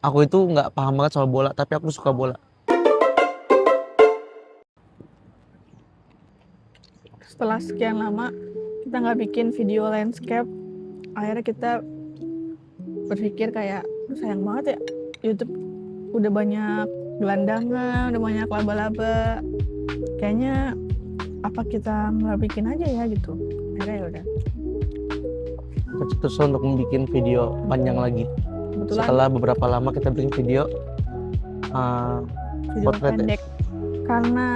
Aku itu nggak paham banget soal bola, tapi aku suka bola. Setelah sekian lama kita nggak bikin video landscape, akhirnya kita berpikir kayak sayang banget ya, YouTube udah banyak gelandangan, udah banyak laba-laba, kayaknya apa kita nggak bikin aja ya gitu. Akhirnya ya udah. Terus untuk membuat video panjang lagi. Kebetulan Setelah beberapa lama kita bikin video video potret ya? pendek, karena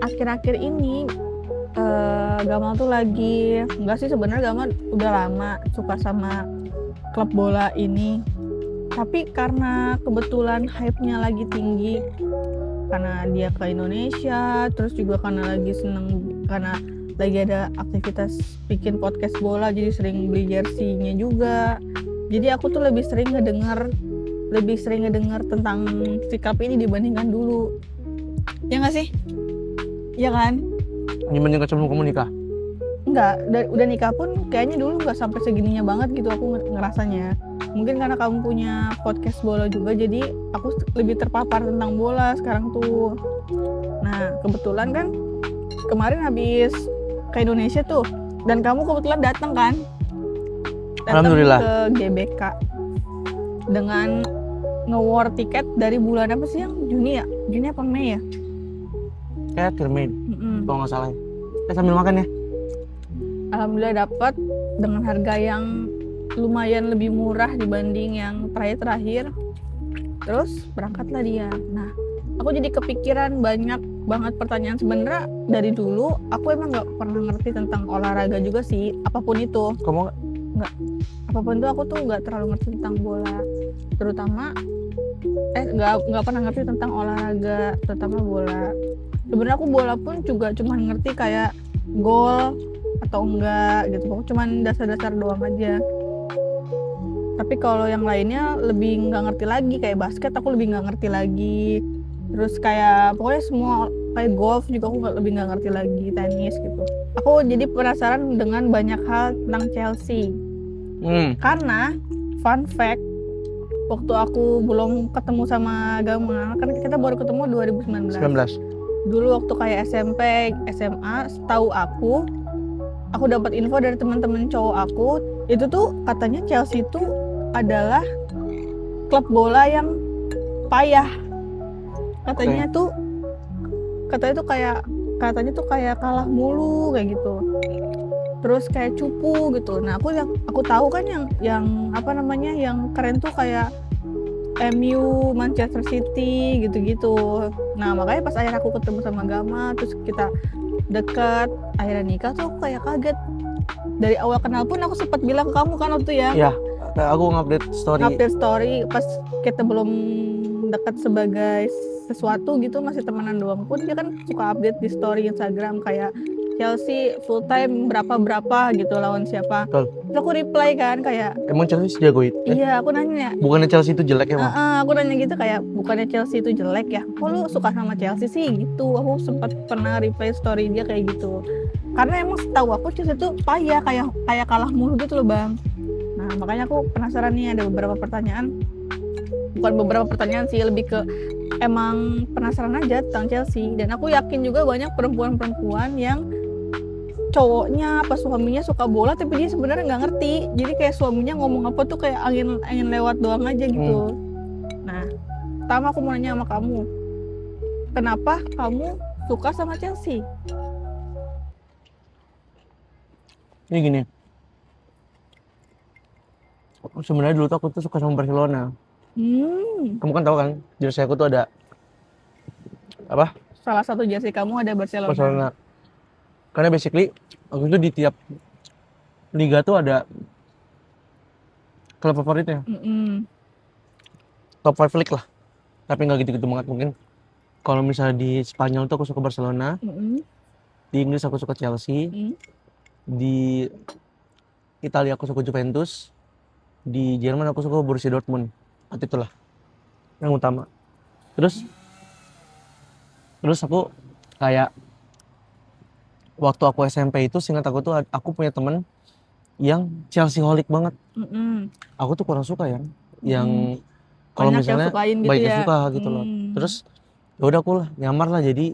akhir-akhir ini Gamal tuh lagi, enggak sih sebenarnya Gamal udah lama suka sama klub bola ini, tapi karena kebetulan hype-nya lagi tinggi karena dia ke Indonesia, terus juga karena lagi seneng karena lagi ada aktivitas bikin podcast bola, jadi sering beli jersey-nya juga. Jadi aku tuh lebih sering ngedengar tentang sikap ini dibandingkan dulu. Ya nggak sih? Iya kan? Gimana sebelum kamu nikah? Enggak, udah nikah pun kayaknya dulu nggak sampai segininya banget gitu aku ngerasanya. Mungkin karena kamu punya podcast bola juga, jadi aku lebih terpapar tentang bola sekarang tuh. Nah, kebetulan kan kemarin habis ke Indonesia tuh, dan kamu kebetulan datang kan? Alhamdulillah. Ke GBK dengan nge-war tiket dari bulan apa sih yang Juni ya? Juni apa Mei ya? Kayak akhir Mei, kalau nggak salah. Sambil makan ya. Alhamdulillah dapat dengan harga yang lumayan lebih murah dibanding yang terakhir. Terus berangkatlah dia. Nah, aku jadi kepikiran banyak banget pertanyaan. Sebenarnya dari dulu aku emang nggak pernah ngerti tentang olahraga juga sih, apapun itu. Kamu Nggak, apapun itu aku tuh nggak terlalu ngerti tentang bola, terutama nggak pernah ngerti tentang olahraga, terutama bola. Sebenarnya aku bola pun juga cuman ngerti kayak gol atau enggak gitu, pokoknya cuman dasar-dasar doang aja. Tapi kalau yang lainnya lebih nggak ngerti lagi, kayak basket aku lebih nggak ngerti lagi. Terus kayak pokoknya semua kayak golf juga aku lebih nggak ngerti lagi, tenis gitu. Aku jadi penasaran dengan banyak hal tentang Chelsea. Karena fun fact, waktu aku belum ketemu sama Gamal, kan kita baru ketemu 2019. Dulu waktu kayak SMP, SMA, setahu aku dapat info dari teman-teman cowok aku, itu tuh katanya Chelsea itu adalah klub bola yang payah. Katanya tuh kayak kalah mulu kayak gitu. Terus kayak cupu gitu. Nah, aku tahu kan yang keren tuh kayak MU, Manchester City gitu-gitu. Nah, makanya pas akhirnya aku ketemu sama Gama, terus kita dekat, akhirnya nikah tuh aku kayak kaget. Dari awal kenal pun aku sempat bilang ke kamu kan waktu ya. Iya, aku ngupdate story Pas kita belum dekat sebagai sesuatu gitu, masih temenan doang pun dia kan suka update di story Instagram kayak Chelsea full time berapa gitu lawan siapa. Betul. Terus aku reply kan kayak, emang Chelsea sejago itu? Iya, aku nanya. Bukannya Chelsea itu jelek emang? Aku nanya gitu kayak, bukannya Chelsea itu jelek ya? Kok lu suka sama Chelsea sih gitu? Aku sempat pernah reply story dia kayak gitu. Karena emang setahu aku Chelsea itu payah, kayak kalah mulu gitu loh bang. Nah makanya aku penasaran nih, ada beberapa pertanyaan. Bukan beberapa pertanyaan sih, lebih ke emang penasaran aja tentang Chelsea. Dan aku yakin juga banyak perempuan-perempuan yang cowoknya apa suaminya suka bola tapi dia sebenarnya nggak ngerti, jadi kayak suaminya ngomong apa tuh kayak angin lewat doang aja gitu. Nah, pertama aku mau nanya sama kamu, kenapa kamu suka sama Chelsea? Ini gini, sebenarnya dulu tuh aku tuh suka sama Barcelona. Kamu kan tahu kan, jersey aku tuh ada apa? Salah satu jersey kamu ada Barcelona. Karena basically waktu itu di tiap liga tuh ada klub favoritnya. Top 5 league lah. Tapi nggak gitu-gitu banget mungkin. Kalau misalnya di Spanyol tuh aku suka Barcelona. Di Inggris aku suka Chelsea. Di Italia aku suka Juventus. Di Jerman aku suka Borussia Dortmund. Itulah yang utama. Terus aku kayak waktu aku SMP itu, seingat aku tuh aku punya temen yang Chelsea holic banget. Aku tuh kurang suka yang kalau Banyak yang misalnya sukain gitu banyak yang ya. suka gitu loh. Terus ya udah aku lah nyamar lah jadi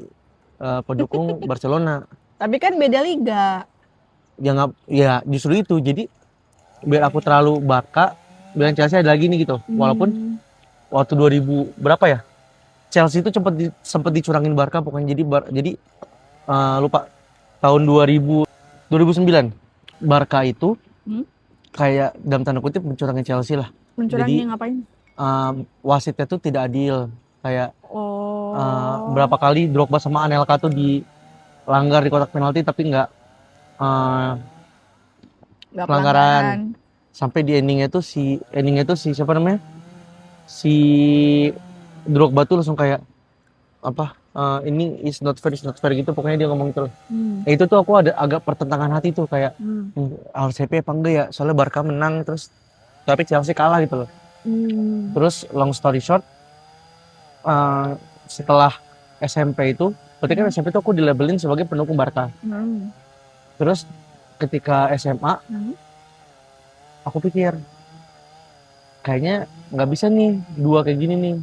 pendukung Barcelona. Tapi kan beda liga. Ya nggak, ya justru itu. Jadi biar aku terlalu Barca, biar Chelsea ada lagi nih gitu. Walaupun waktu 2000 berapa ya? Chelsea itu sempat dicurangin Barca pokoknya. Jadi lupa tahun 2009 Barca itu Hmm? kayak dalam tanda kutip mencurangin Chelsea lah. Jadi Mencurangnya ngapain? wasitnya tuh tidak adil. Kayak Oh. berapa kali Drogba sama Anelka tuh dilanggar di kotak penalti tapi nggak Nggak pelanggaran. Sampai di endingnya tuh si siapa namanya? Si Drogba tuh langsung kayak apa? Ini is not fair gitu pokoknya dia ngomong gitu loh. Ya itu tuh aku ada agak pertentangan hati tuh kayak harus happy apa enggak ya? Soalnya Barca menang terus tapi Chelsea kalah gitu loh. Terus long story short, setelah SMP itu, berarti kan SMP itu aku dilabelin sebagai pendukung Barca. Terus ketika SMA, aku pikir kayaknya nggak bisa nih dua kayak gini nih.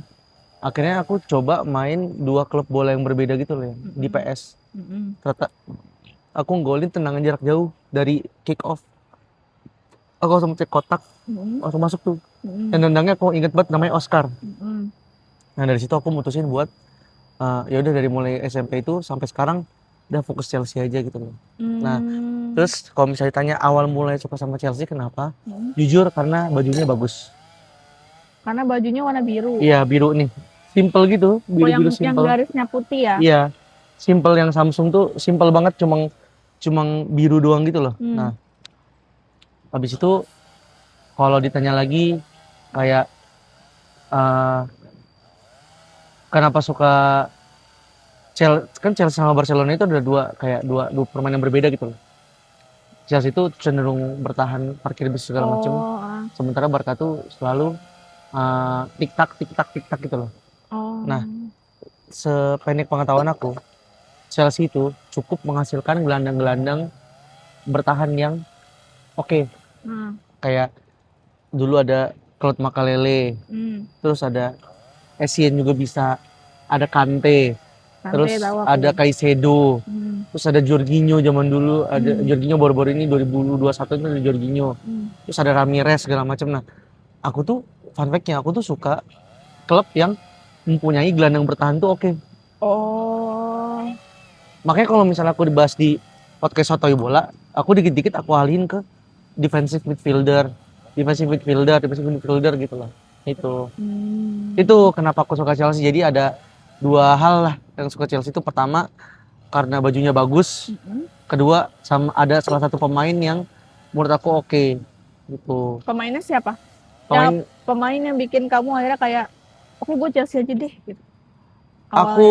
Akhirnya aku coba main dua klub bola yang berbeda gitu loh ya, di PS. Ternyata aku golin tendangan jarak jauh dari kick off. Aku langsung cek kotak, langsung masuk tuh. Dan tendangnya aku inget banget namanya Oscar. Nah dari situ aku mutusin buat ya udah dari mulai SMP itu sampai sekarang udah fokus Chelsea aja gitu loh. Nah terus kalau misalnya ditanya awal mulai suka sama Chelsea kenapa? Jujur karena bajunya bagus. Karena bajunya warna biru. Iya biru nih, simple gitu, biru-biru yang simple. garisnya putih ya? Iya, simple yang Samsung tuh simple banget, cuma biru doang gitu loh. Nah habis itu kalau ditanya lagi kayak kenapa suka Chelsea sama Barcelona itu ada dua permainan berbeda gitu loh. Chelsea itu cenderung bertahan parkir bis segala macam, sementara Barca tuh selalu tik tak gitu loh. Nah sependek pengetahuan aku Chelsea itu cukup menghasilkan gelandang-gelandang bertahan yang oke. Kayak dulu ada Claude Makelele, terus ada Essien juga bisa, ada Kante, terus ada Caicedo, terus ada Jorginho zaman dulu, ada Jorginho baru-baru ini 2021 itu ada Jorginho, terus ada Ramirez segala macam. Nah, aku tuh fun fact-nya aku tuh suka klub yang mempunyai gelandang bertahan tuh oke. Makanya kalau misalnya aku dibahas di podcast Sotoy Bola, aku dikit-dikit aku alihin ke defensive midfielder gitu loh. Itu kenapa aku suka Chelsea. Jadi ada dua hal lah yang suka Chelsea itu. Pertama karena bajunya bagus, kedua sama ada salah satu pemain yang menurut aku oke gitu. Pemainnya siapa? Pemain yang bikin kamu akhirnya kayak oke gue Chelsea aja deh gitu. Aku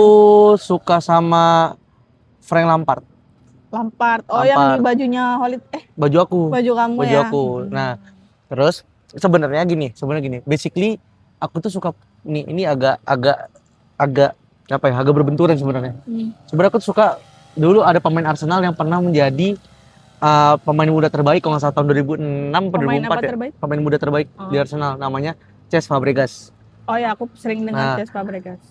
suka sama Frank Lampard. Yang di bajunya baju aku. Baju kamu baju ya. aku. Nah, terus sebenarnya gini, basically aku tuh suka ini agak apa ya, agak berbenturan sebenarnya. Sebenarnya aku tuh suka dulu ada pemain Arsenal yang pernah menjadi pemain muda terbaik kalau nggak salah tahun 2006 atau 2004 ya. Pemain muda terbaik di Arsenal namanya Cesc Fabregas. Oh ya, aku sering dengar Cesc Fabregas.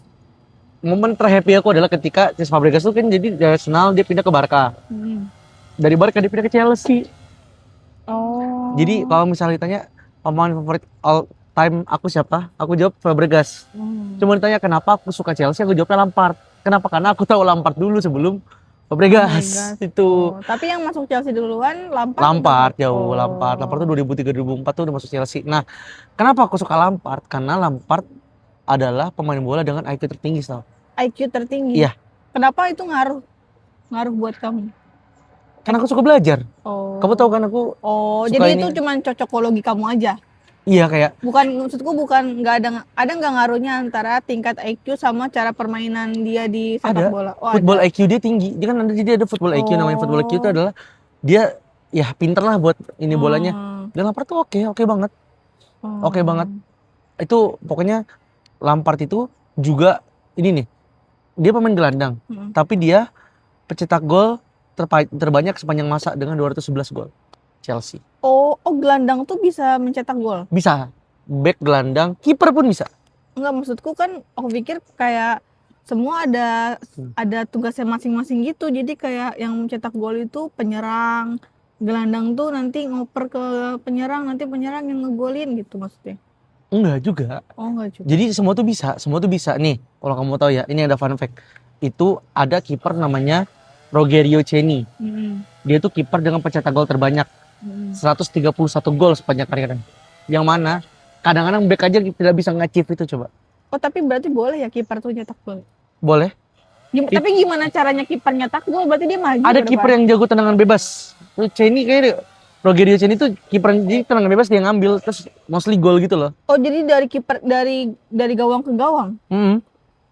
Momen terhappy aku adalah ketika Cesc Fabregas tuh kan jadi dari Arsenal dia pindah ke Barca. Dari Barca dia pindah ke Chelsea. Jadi kalau misalnya ditanya pemain favorit all time aku siapa? Aku jawab Fabregas. Cuma ditanya kenapa aku suka Chelsea, aku jawabnya Lampard. Kenapa? Karena aku tahu Lampard dulu sebelum Fabregas. Itu. Tapi yang masuk Chelsea duluan Lampard jauh. Lampard tuh 2003-2004 tuh udah masuk Chelsea. Nah, kenapa aku suka Lampard? Karena Lampard adalah pemain bola dengan IQ tertinggi, tau? IQ tertinggi? Iya. Kenapa itu ngaruh buat kamu? Karena aku suka belajar. Kamu tahu kan aku jadi itu cuma cocokologi kamu aja? Iya, kayak maksudku bukan nggak ada nggak ngaruhnya antara tingkat IQ sama cara permainan dia di sepak bola? Football IQ dia tinggi. Dia kan ada football IQ, namanya football IQ itu adalah dia ya pinter lah buat ini bolanya. Dan Lampard tuh oke banget. Oke banget. Itu pokoknya Lampard itu juga ini nih. Dia pemain gelandang, tapi dia pencetak gol terbanyak sepanjang masa dengan 211 gol. Chelsea. Gelandang tuh bisa mencetak gol? Bisa. Back gelandang, kiper pun bisa. Enggak, maksudku kan aku pikir kayak semua ada tugasnya masing-masing gitu. Jadi kayak yang mencetak gol itu penyerang, gelandang tuh nanti ngoper ke penyerang, nanti penyerang yang ngegolin gitu maksudnya. Enggak juga. Oh, enggak juga. Jadi semua tuh bisa nih. Kalau kamu tahu ya, ini ada fun fact. Itu ada kiper namanya Rogerio Ceni. Dia tuh kiper dengan pencetak gol terbanyak. 131 gol sepanjang karirnya. Yang mana kadang-kadang back aja tidak bisa nge-achieve itu coba. Oh, tapi berarti boleh ya kiper tuh nyetak gol? Boleh. Tapi gimana caranya kiper nyetak gol? Berarti dia maju Ada ke kiper depan? yang jago tendangan bebas. Tuh Ceni kayaknya Rogerio Ceni tuh kiper jadi tendangan bebas dia ngambil terus mostly gol gitu loh. Oh, jadi dari kiper dari gawang ke gawang.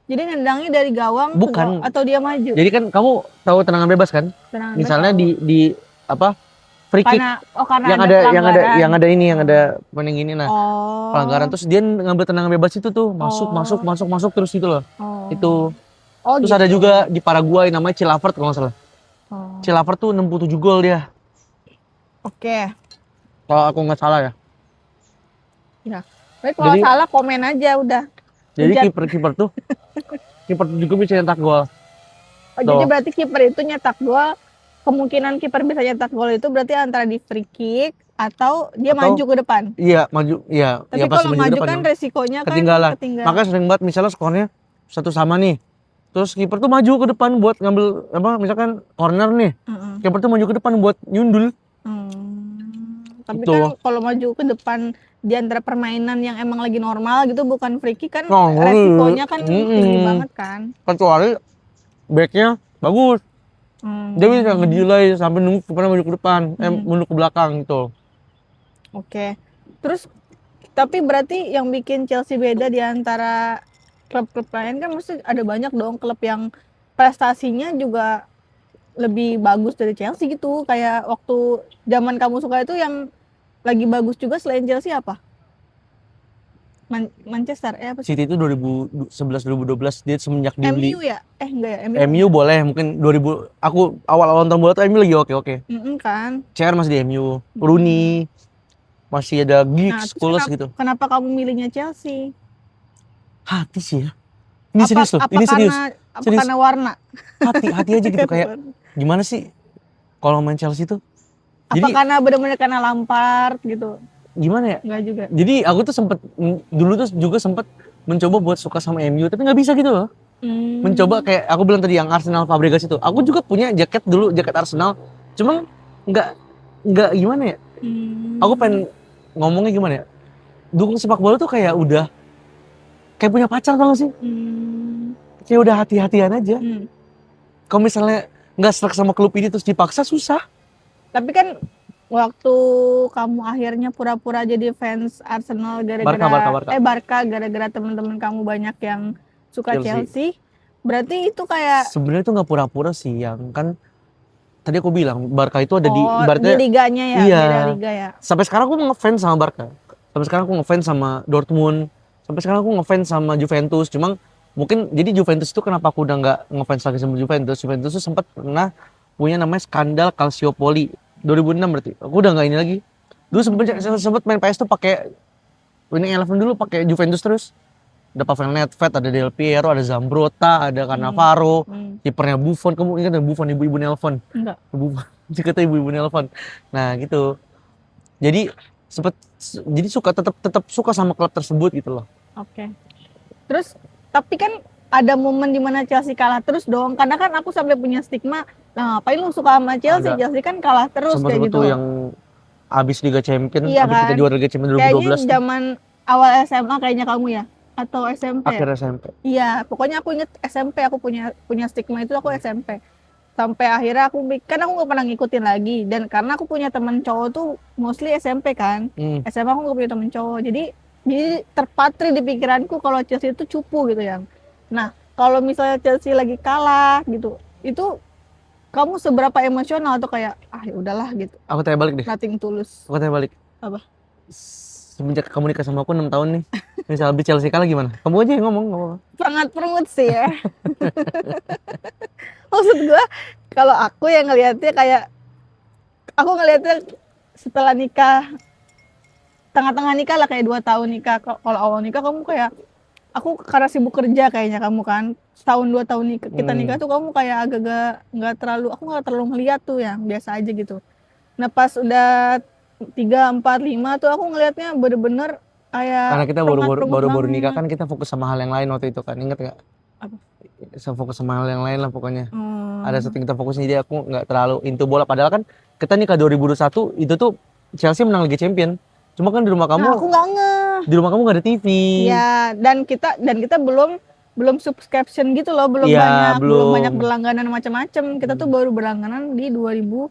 Jadi nendangnya dari gawang ke Bukan. gawang, atau dia maju? Jadi kan kamu tahu tendangan bebas kan? Tendangan Misalnya bebas tahu. di apa? Free kick Karena yang ada pelanggaran. yang ada poin yang ini nah. Oh. Pelanggaran terus dia ngambil tendangan bebas itu tuh masuk terus gitu loh. Oh. Itu. Oh, Terus gitu. ada juga di Paraguay namanya Chilavert kalau nggak salah. Oh. Chilavert tuh 67 gol dia. Oke. Kalau aku nggak salah ya. Ya. Tapi kalau Jadi- salah komen aja udah. Jadi Hujat. kiper tuh juga bisa nyetak gol. Oh, jadi berarti kiper itu nyetak gol, kemungkinan kiper bisa nyetak gol itu berarti antara di free kick atau dia Atau- maju ke depan. Iya, maju. Iya, Tapi ya pasti kalau maju maju depan kan dong. resikonya kan Ketinggalan. ketinggalan. Makanya sering banget misalnya skornya 1-1 nih. Terus kiper tuh maju ke depan buat ngambil apa misalkan corner nih. Heeh. Kiper tuh maju ke depan buat nyundul. Tapi Gitu. kan kalau maju ke depan di antara permainan yang emang lagi normal gitu, bukan free kick kan Oh, resikonya kan mm-mm. tinggi banget kan. Kecuali backnya bagus. Dia bisa ngedelay sampai nunggu kipernya maju ke depan, mundur ke belakang gitu. Oke. Terus tapi berarti yang bikin Chelsea beda di antara klub-klub lain kan mesti ada banyak dong klub yang prestasinya juga lebih bagus dari Chelsea gitu. Kayak waktu zaman kamu suka itu yang lagi bagus juga selain Chelsea apa? Manchester apa sih? City itu 2011-2012 dia semenjak dibeli. MU ya? Enggak ya, MU boleh mungkin 2000 aku awal-awal nonton bola tuh MU lagi oke. Kan. CR masih di MU, Rooney masih ada Giggs, Terus Scholes gitu. Kenapa kamu milihnya Chelsea? Hati sih ya. Ini serius loh, ini serius. Apa Serius. karena warna? Hati aja gitu kayak gimana sih kalau main Chelsea tuh? Apa Jadi karena benar-benar karena Lampard gitu? gimana ya? Enggak juga. Jadi aku tuh dulu tuh juga sempet mencoba buat suka sama MU tapi nggak bisa gitu loh. Mencoba kayak aku bilang tadi yang Arsenal Fabregas itu. Aku juga punya jaket dulu, jaket Arsenal. Cuma nggak gimana ya? Aku pengen ngomongnya gimana ya? Dukung sepak bola tuh kayak udah kayak punya pacar tau gak sih? Kayak udah hati-hatian aja. Kalau misalnya nggak serak sama klub ini terus dipaksa susah. Tapi kan waktu kamu akhirnya pura-pura jadi fans Arsenal gara-gara Barca gara-gara teman-teman kamu banyak yang suka Chelsea. Berarti itu kayak sebenarnya itu nggak pura-pura sih, yang kan tadi aku bilang Barca itu ada di ibaratnya di liganya ya, iya, beda liga ya. Sampai sekarang aku ngefans sama Barca. Sampai sekarang aku ngefans sama Dortmund. Sampai sekarang aku ngefans sama Juventus. Cuma mungkin jadi Juventus itu kenapa aku udah nggak ngefans lagi sama Juventus? Juventus itu sempat pernah punya namanya skandal Calciopoli 2006 berarti. Aku udah nggak ini lagi. Dulu sempat main PS tuh pakai Winning Eleven dulu pakai Juventus terus. Ada Pavel Nedved, ada Del Piero, ada Zambrota, ada Cannavaro, kipernya Buffon. Kamu ingat ya Buffon, ibu-ibu Nelpon? Enggak. Buffon, dikata ibu-ibu Nelpon. Nah gitu. Jadi tetap suka sama klub tersebut gitu loh. Oke. Terus tapi kan ada momen dimana Chelsea kalah terus dong, karena kan aku sampai punya stigma, nah ngapain lu suka sama Chelsea? Chelsea kan kalah terus sempet kayak gitu. Tuh yang abis Liga Champions, iya abis kan? kita juara Liga Champions 2012. Kayaknya zaman awal SMA kayaknya kamu ya? Atau SMP? Akhir SMP. Iya, pokoknya aku inget SMP, aku punya stigma itu aku SMP. Sampai akhirnya aku nggak pernah ngikutin lagi, dan karena aku punya teman cowok tuh mostly SMP kan. SMA aku nggak punya teman cowok, jadi terpatri di pikiranku kalau Chelsea itu cupu gitu ya. Nah, kalau misalnya Chelsea lagi kalah gitu, itu kamu seberapa emosional atau kayak ya udahlah gitu? Aku tanya balik deh. Nothing tulus. Aku tanya balik. Apa? Semenjak kamu nikah sama aku 6 tahun nih, misal habis Chelsea kalah gimana? Kamu aja yang ngomong. Perengut sih ya. Maksud gue, kalau aku yang ngelihatnya kayak, aku ngelihatnya setelah nikah, tengah-tengah nikah lah, kayak 2 tahun nikah. Kalau awal nikah kamu kayak aku karena sibuk kerja kayaknya kamu kan. Setahun 2 tahun kita nikah tuh kamu kayak agak-agak aku nggak terlalu ngeliat tuh yang biasa aja gitu. Nah pas udah 3, 4, 5 tuh aku ngelihatnya bener-bener Karena kayak kita pengat-pengat baru nikah banget. kan, kita fokus sama hal yang lain waktu itu kan, inget nggak? Apa? Fokus sama hal yang lain lah pokoknya. Ada Hmm. setting kita fokusnya, jadi aku nggak terlalu into bola. Padahal kan kita nikah 2021 itu tuh Chelsea menang Liga Champion. Cuma kan Nah aku nggak ngeh. di rumah kamu nggak ada TV. Ya dan kita belum subscription gitu loh, belum Iya, banyak belum. berlangganan macam-macam. Kita tuh baru berlangganan di 2022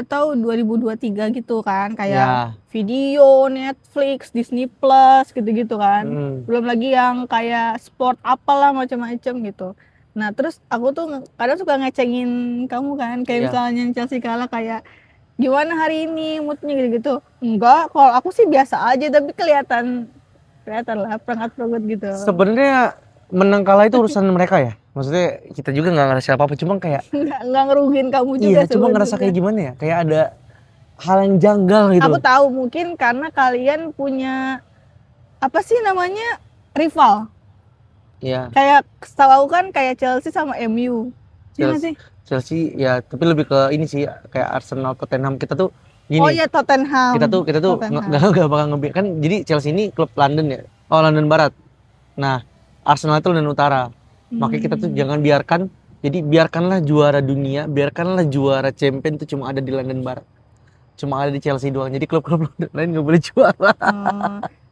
atau 2023 gitu kan, kayak Ya. video, Netflix, Disney Plus gitu-gitu kan. Hmm. Belum lagi yang kayak sport apalah macam-macam gitu. Nah, terus aku tuh kadang suka ngecengin kamu kan, kayak Iya. misalnya Chelsea kalah kayak gimana hari ini moodnya gitu-gitu. Enggak, kalau aku sih biasa aja tapi kelihatan lah perangkat-perangkat gitu. Sebenarnya menang kalah itu urusan mereka ya. Maksudnya kita juga nggak ngerasa apa-apa, cuma kayak Nggak ngerugiin kamu juga iya, cuma ngerasa sebenarnya. kayak gimana ya? Kayak ada hal yang janggal gitu Aku loh. tahu mungkin karena kalian punya apa sih namanya, rival. Iya, Kayak setahu aku kan kayak Chelsea sama MU. Iya nggak Chelsea, sih? Chelsea ya, tapi lebih ke ini sih, kayak Arsenal, Tottenham. Kita tuh Oh gini, iya Tottenham. kita tuh Tottenham. nggak bakal kan. Jadi Chelsea ini klub London ya. Oh, London Barat. Nah, Arsenal itu London Utara. Makanya kita tuh jangan biarkan, jadi biarkanlah juara dunia, biarkanlah juara champion itu cuma ada di London Barat. Cuma ada di Chelsea doang. Jadi klub-klub lain nggak boleh juara.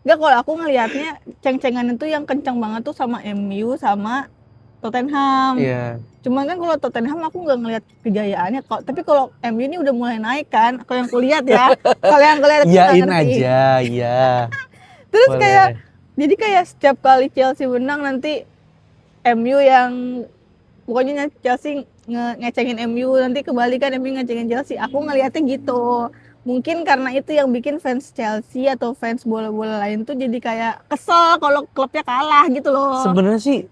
Enggak, kalau aku ngelihatnya ceng-cengan itu yang kencang banget tuh sama MU sama Tottenham. Iya. Cuman kan kalau Tottenham aku nggak ngelihat kejayaannya kok. Tapi kalau MU ini udah mulai naik kan. Kalau yang kulihat ya. Kalau yang kulihat aku nggak Iyain ngerti. aja, iya. Terus kayak Boleh. jadi kayak setiap kali Chelsea menang nanti MU yang pokoknya Chelsea ngecengin MU, nanti kebalikan MU ngecengin Chelsea. Aku ngelihatnya gitu. Mungkin karena itu yang bikin fans Chelsea atau fans bola-bola lain tuh jadi kayak kesel kalau klubnya kalah gitu loh. Sebenarnya sih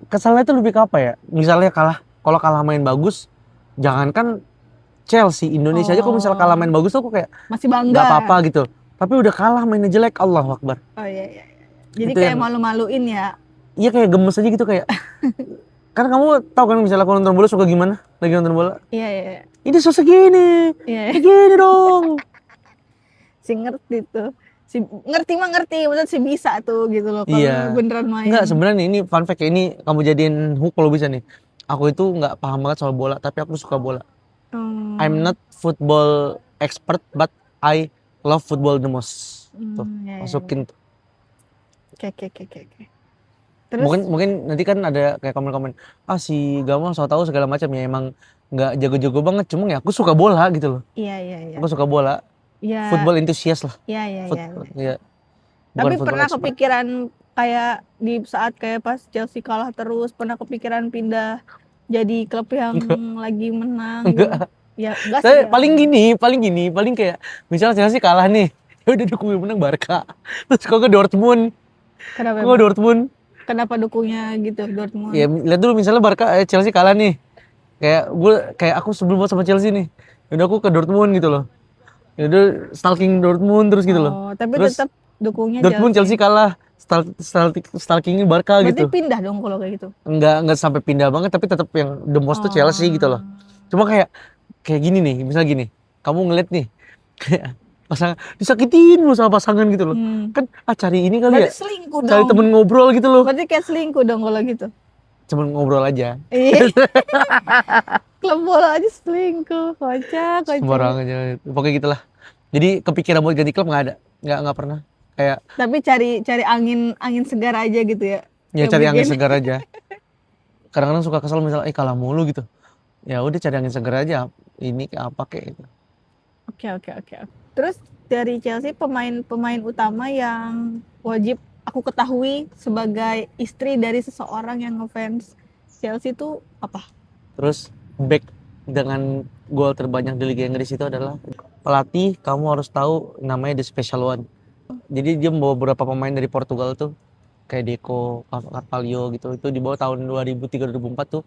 kesalnya itu lebih ke apa ya? Misalnya kalau kalah main bagus, jangankan Chelsea, Indonesia aja kalau misalnya kalah main bagus tuh aku kayak Masih bangga. nggak apa-apa gitu. Tapi udah kalah mainnya jelek, Allahu Akbar. Oh iya iya. Jadi Itu kayak yang malu-maluin ya. iya, kayak gemes aja gitu kayak. Kan kamu tahu kan misalnya aku nonton bola suka gimana? Lagi nonton bola. Iya iya. Ini sosok gini. Iya. Gini dong. Si ngerti tuh. Si ngerti mah ngerti, maksudnya si bisa tuh gitu loh. Kalau Iya. beneran main. Enggak, sebenarnya ini fun fact ya, ini kamu jadiin hook kalau bisa nih. Aku itu nggak paham banget soal bola, tapi aku suka bola. I'm not football expert, but I love football the most. Tuh, Iya, iya. masukin tuh. Oke. Terus Mungkin nanti kan ada kayak komen-komen, ah si Gamal so tau segala macam ya, emang nggak jago-jago banget, cuma ya aku suka bola gitu loh. iya. Aku suka bola, Iya. football enthusiast lah. Iya. Iya. Bukan Tapi football pernah expert. kepikiran kayak di saat kayak pas Chelsea kalah terus, pernah kepikiran pindah jadi klub yang lagi menang gitu? Enggak. Ya enggak sih Saya ya. paling gini, misalnya Chelsea kalah nih, ya udah dukung yang menang Barca. Terus kok ke Dortmund, Kenapa kok emang? Dortmund. Kenapa dukungnya gitu Dortmund? Ya lihat dulu misalnya Chelsea kalah nih. Kayak aku sebelum banget sama Chelsea nih. Ya udah aku ke Dortmund gitu loh. Ya udah stalking Dortmund terus gitu loh. Oh, tapi Terus tetap dukungnya Dortmund Chelsea kalah, stalkingin Barca Berarti gitu. pindah dong kalau kayak gitu. Enggak sampai pindah banget, tapi tetap yang the most tuh Chelsea gitu loh. Cuma kayak gini nih, misalnya gini. Kamu ngeliat nih kayak pasangan disakitin mulu sama pasangan gitu loh. Kan cari ini kali Berarti ya. selingkuh Cari dong. temen ngobrol gitu loh. Berarti kayak selingkuh dong kalau gitu. Cuman ngobrol aja. Iya. Klub bola aja selingkuh, kocak. Sembarang aja. Pokoknya gitulah. Jadi kepikiran buat ganti klub nggak ada. Nggak pernah. Kayak Tapi cari angin segar aja gitu ya. ya Yang cari angin bikin- segar aja. Kadang-kadang suka kesel misalnya kalah mulu gitu. Ya udah cari angin segar aja. Ini kayak apa kayak gitu. Oke. Terus dari Chelsea pemain utama yang wajib aku ketahui sebagai istri dari seseorang yang ngefans Chelsea itu apa? Terus back dengan gol terbanyak di Liga Inggris itu adalah pelatih, kamu harus tahu namanya The Special One. Jadi dia membawa beberapa pemain dari Portugal tuh kayak Deco, Carvalho gitu. Itu dibawa tahun 2003-2004 tuh.